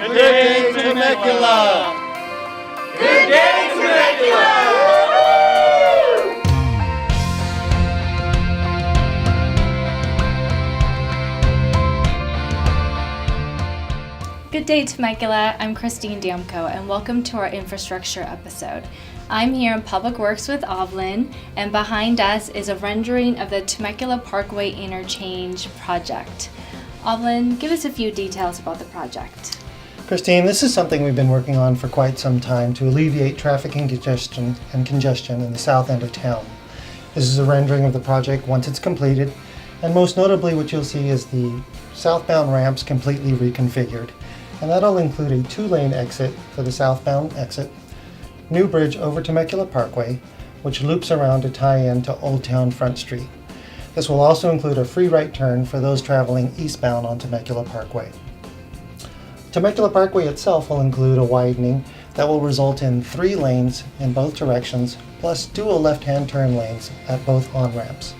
Good day, Temecula! Good day, Temecula! Good day, Temecula. I'm Christine Damko, and welcome to our infrastructure episode. I'm here in Public Works with Overland, and behind us is a rendering of the Temecula Parkway Interchange project. Overland, give us a few details about the project. Christine, this is something we've been working on for quite some time to alleviate traffic and congestion in the south end of town. This is a rendering of the project once it's completed, and most notably what you'll see is the southbound ramps completely reconfigured. And that'll include a 2-lane exit for the southbound exit, new bridge over Temecula Parkway, which loops around to tie in to Old Town Front Street. This will also include a free right turn for those traveling eastbound on Temecula Parkway. Temecula Parkway itself will include a widening that will result in 3 lanes in both directions, plus dual left-hand turn lanes at both on-ramps.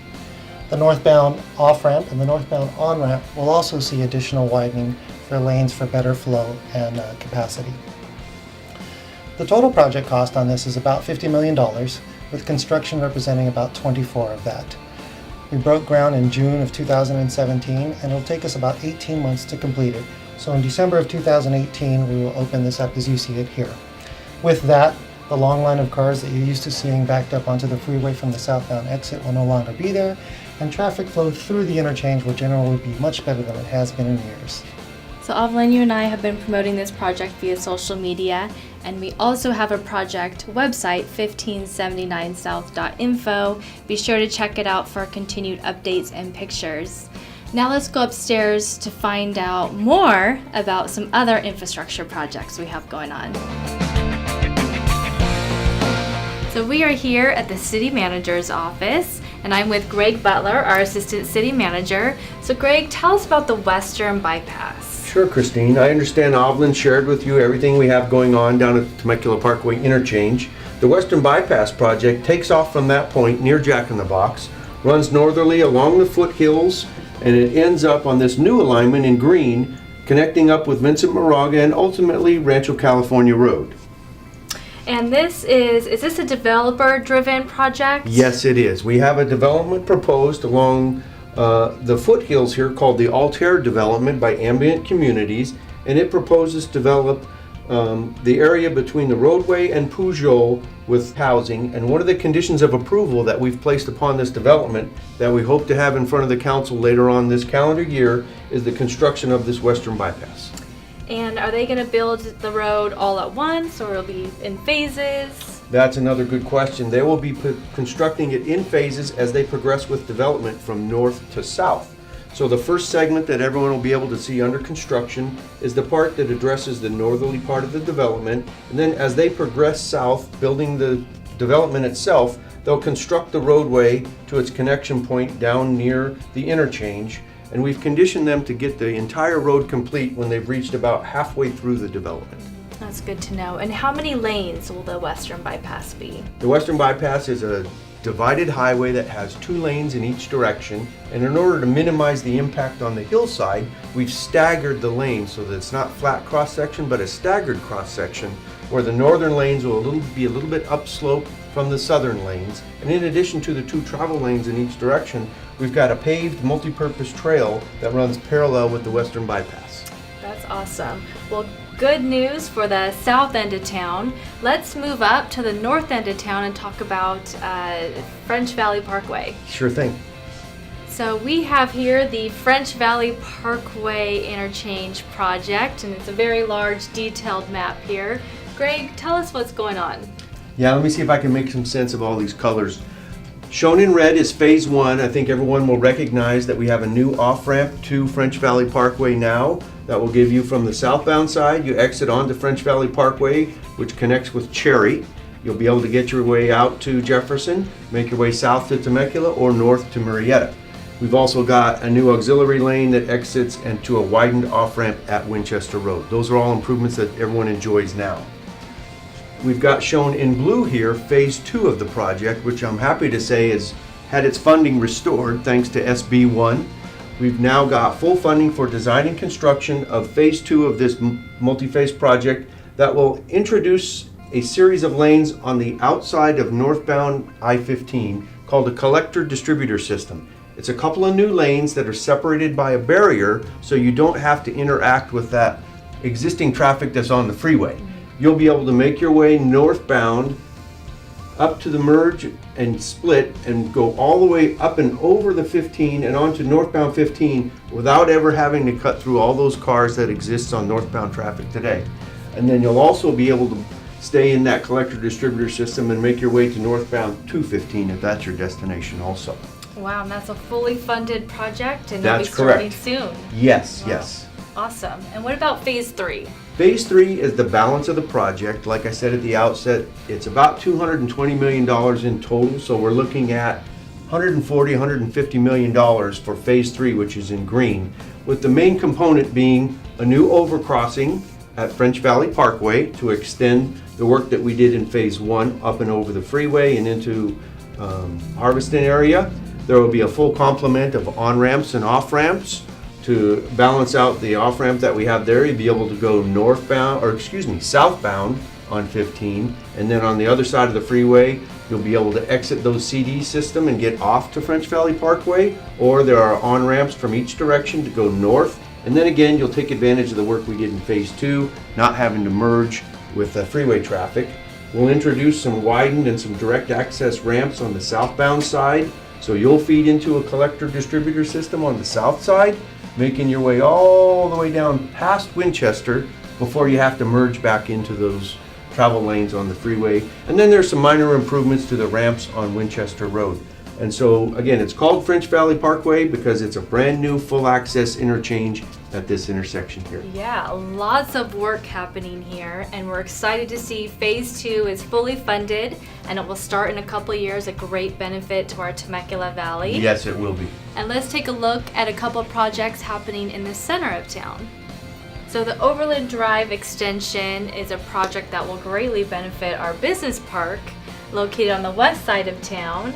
The northbound off-ramp and the northbound on-ramp will also see additional widening for lanes for better flow and capacity. The total project cost on this is about $50 million, with construction representing about 24 of that. We broke ground in June of 2017, and it'll take us about 18 months to complete it. So in December of 2018, we will open this up as you see it here. With that, the long line of cars that you're used to seeing backed up onto the freeway from the southbound exit will no longer be there, and traffic flow through the interchange will generally be much better than it has been in years. So Overland, you and I have been promoting this project via social media, and we also have a project website, 1579south.info. Be sure to check it out for continued updates and pictures. Now let's go upstairs to find out more about some other infrastructure projects we have going on. So we are here at the city manager's office, and I'm with Greg Butler, our assistant city manager. So Greg, tell us about the Western Bypass. Sure, Christine. I understand Overland shared with you everything we have going on down at the Temecula Parkway Interchange. The Western Bypass project takes off from that point near Jack in the Box, runs northerly along the foothills, and it ends up on this new alignment in green, connecting up with Vincent Moraga and ultimately Rancho California Road. And is this a developer-driven project? Yes, it is. We have a development proposed along the foothills here called the Altair development by Ambient Communities, and it proposes to develop the area between the roadway and Pujol with housing. And one of the conditions of approval that we've placed upon this development that we hope to have in front of the council later on this calendar year is the construction of this Western Bypass. And are they going to build the road all at once, or will it be in phases? That's another good question. They will be constructing it in phases as they progress with development from north to south. So the first segment that everyone will be able to see under construction is the part that addresses the northerly part of the development. And then as they progress south, building the development itself, they'll construct the roadway to its connection point down near the interchange. And we've conditioned them to get the entire road complete when they've reached about halfway through the development. That's good to know. And how many lanes will the Western Bypass be? The Western Bypass is a divided highway that has 2 lanes in each direction, and in order to minimize the impact on the hillside, we've staggered the lanes so that it's not flat cross-section but a staggered cross-section, where the northern lanes will be a little bit upslope from the southern lanes. And in addition to the 2 travel lanes in each direction, we've got a paved multi-purpose trail that runs parallel with the Western Bypass. That's awesome. Well, good news for the south end of town. Let's move up to the north end of town and talk about French Valley Parkway. Sure thing. So we have here the French Valley Parkway Interchange project, and it's a very large detailed map here. Greg, tell us what's going on. Yeah, let me see if I can make some sense of all these colors. Shown in red is phase 1. I think everyone will recognize that we have a new off-ramp to French Valley Parkway now. That will give you from the southbound side, you exit onto French Valley Parkway, which connects with Cherry. You'll be able to get your way out to Jefferson, make your way south to Temecula or north to Murrieta. We've also got a new auxiliary lane that exits into a widened off-ramp at Winchester Road. Those are all improvements that everyone enjoys now. We've got shown in blue here phase 2 of the project, which I'm happy to say has had its funding restored thanks to SB1. we've now got full funding for design and construction of phase 2 of this multi-phase project that will introduce a series of lanes on the outside of northbound I-15 called a collector distributor system. It's a couple of new lanes that are separated by a barrier so you don't have to interact with that existing traffic that's on the freeway. You'll be able to make your way northbound up to the merge and split and go all the way up and over the 15 and onto northbound 15 without ever having to cut through all those cars that exist on northbound traffic today. And then you'll also be able to stay in that collector distributor system and make your way to northbound 215 if that's your destination also. Wow, and that's a fully funded project and That's it'll be starting correct. soon. Yes, Wow. yes. Awesome. And what about phase 3? Phase 3 is the balance of the project. Like I said at the outset, it's about $220 million in total, so we're looking at $150 million for phase 3, which is in green, with the main component being a new overcrossing at French Valley Parkway to extend the work that we did in phase 1 up and over the freeway and into Harveston area. There will be a full complement of on-ramps and off-ramps to balance out the off-ramp that we have there. You'll be able to go southbound on 15, and then on the other side of the freeway, you'll be able to exit those CD system and get off to French Valley Parkway, or there are on-ramps from each direction to go north, and then again, you'll take advantage of the work we did in phase 2, not having to merge with the freeway traffic. We'll introduce some widened and some direct access ramps on the southbound side, so you'll feed into a collector distributor system on the south side, making your way all the way down past Winchester before you have to merge back into those travel lanes on the freeway. And then there's some minor improvements to the ramps on Winchester Road. And so again, it's called French Valley Parkway because it's a brand new full access interchange at this intersection here. Yeah, lots of work happening here, and we're excited to see phase 2 is fully funded and it will start in a couple of years, a great benefit to our Temecula Valley. Yes, it will be. And let's take a look at a couple of projects happening in the center of town. So the Overland Drive extension is a project that will greatly benefit our business park located on the west side of town.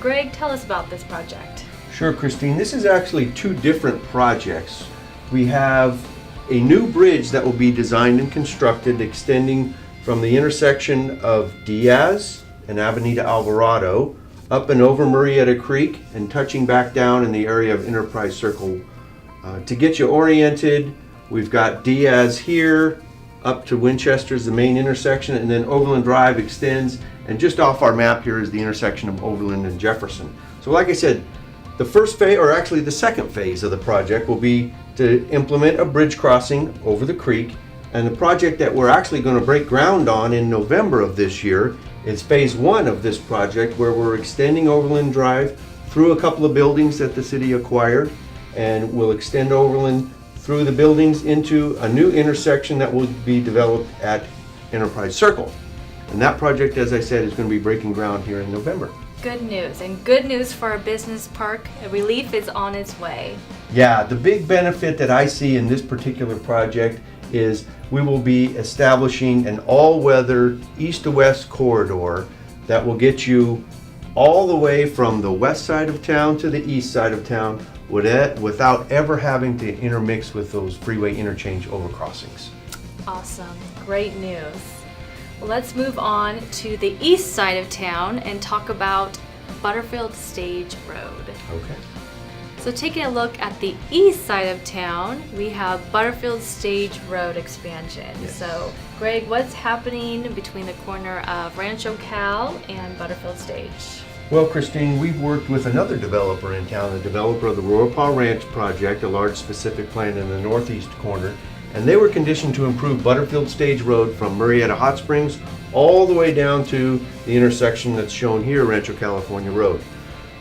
Greg, tell us about this project. Sure, Christine. This is actually two different projects. We have a new bridge that will be designed and constructed extending from the intersection of Diaz and Avenida Alvarado up and over Murrieta Creek and touching back down in the area of Enterprise Circle. To get you oriented, we've got Diaz here up to Winchester's the main intersection, and then Overland Drive extends, and just off our map here is the intersection of Overland and Jefferson. So like I said, the first phase, or actually the second phase of the project, will be to implement a bridge crossing over the creek, and the project that we're actually going to break ground on in November of this year is phase 1 of this project, where we're extending Overland Drive through a couple of buildings that the city acquired, and we'll extend Overland through the buildings into a new intersection that will be developed at Enterprise Circle. And that project, as I said, is going to be breaking ground here in November. Good news, and good news for our business park. Relief is on its way. Yeah, the big benefit that I see in this particular project is we will be establishing an all-weather east to west corridor that will get you all the way from the west side of town to the east side of town without ever having to intermix with those freeway interchange overcrossings. Awesome, great news. Well, let's move on to the east side of town and talk about Butterfield Stage Road. Okay. So taking a look at the east side of town, we have Butterfield Stage Road expansion. Yes. So Greg, what's happening between the corner of Rancho Cal and Butterfield Stage? Well, Christine, we've worked with another developer in town, the developer of the Royal Paw Ranch project, a large specific plan in the northeast corner, and they were conditioned to improve Butterfield Stage Road from Murrieta Hot Springs all the way down to the intersection that's shown here, Rancho California Road.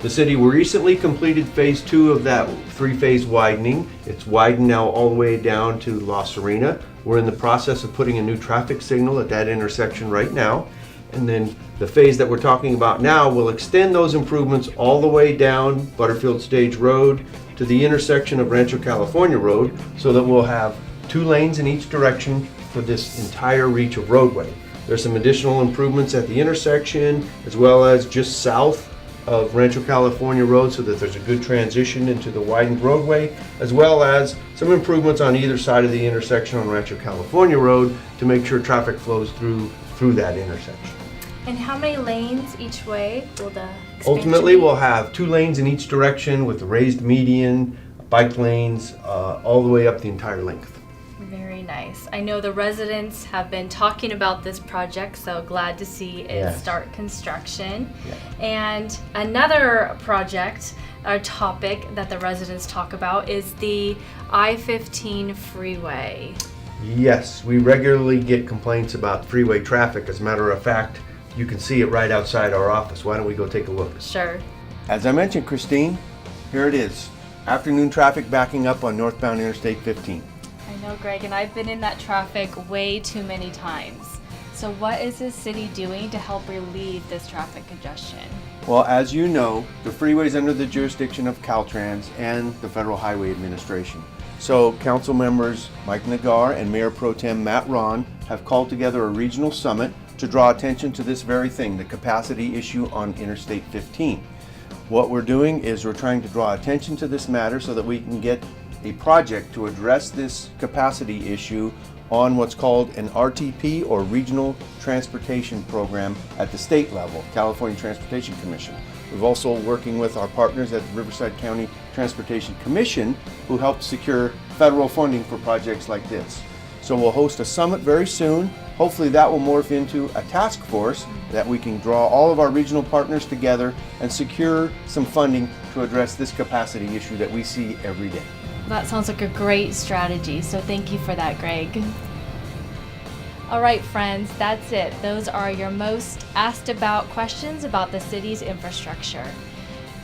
The city recently completed phase 2 of that 3-phase widening. It's widened now all the way down to La Serena. We're in the process of putting a new traffic signal at that intersection right now. And then the phase that we're talking about now will extend those improvements all the way down Butterfield Stage Road to the intersection of Rancho California Road, so that we'll have 2 lanes in each direction for this entire reach of roadway. There's some additional improvements at the intersection, as well as just south of Rancho California Road so that there's a good transition into the widened roadway, as well as some improvements on either side of the intersection on Rancho California Road to make sure traffic flows through that intersection. And how many lanes each way will the expansion Ultimately, be? we'll have 2 lanes in each direction with the raised median, bike lanes, all the way up the entire length. Very nice. I know the residents have been talking about this project, so glad to see it Yes. start construction. Yeah. And another project or topic that the residents talk about is the I-15 freeway. Yes, we regularly get complaints about freeway traffic. As a matter of fact, you can see it right outside our office. Why don't we go take a look? Sure. As I mentioned, Christine, here it is. Afternoon traffic backing up on northbound Interstate 15. I know, Greg, and I've been in that traffic way too many times. So what is the city doing to help relieve this traffic congestion? Well, as you know, the freeway is under the jurisdiction of Caltrans and the Federal Highway Administration. So council members Mike Nagar and Mayor Pro Tem Matt Ron have called together a regional summit to draw attention to this very thing, the capacity issue on Interstate 15. What we're doing is we're trying to draw attention to this matter so that we can get a project to address this capacity issue on what's called an RTP, or Regional Transportation Program, at the state level, California Transportation Commission. We've also working with our partners at the Riverside County Transportation Commission, who help secure federal funding for projects like this. So we'll host a summit very soon. Hopefully that will morph into a task force that we can draw all of our regional partners together and secure some funding to address this capacity issue that we see every day. That sounds like a great strategy, so thank you for that, Greg. All right, friends, that's it. Those are your most asked about questions about the city's infrastructure.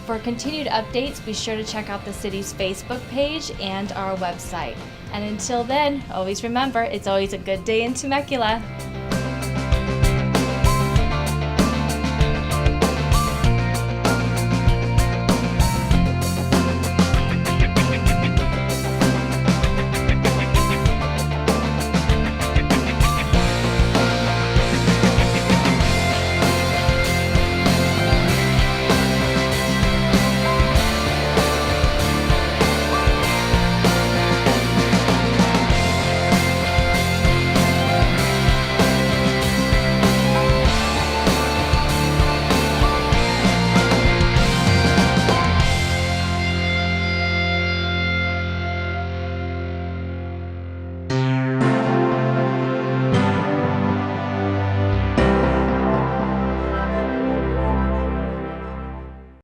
For continued updates, be sure to check out the city's Facebook page and our website. And until then, always remember, it's always a good day in Temecula.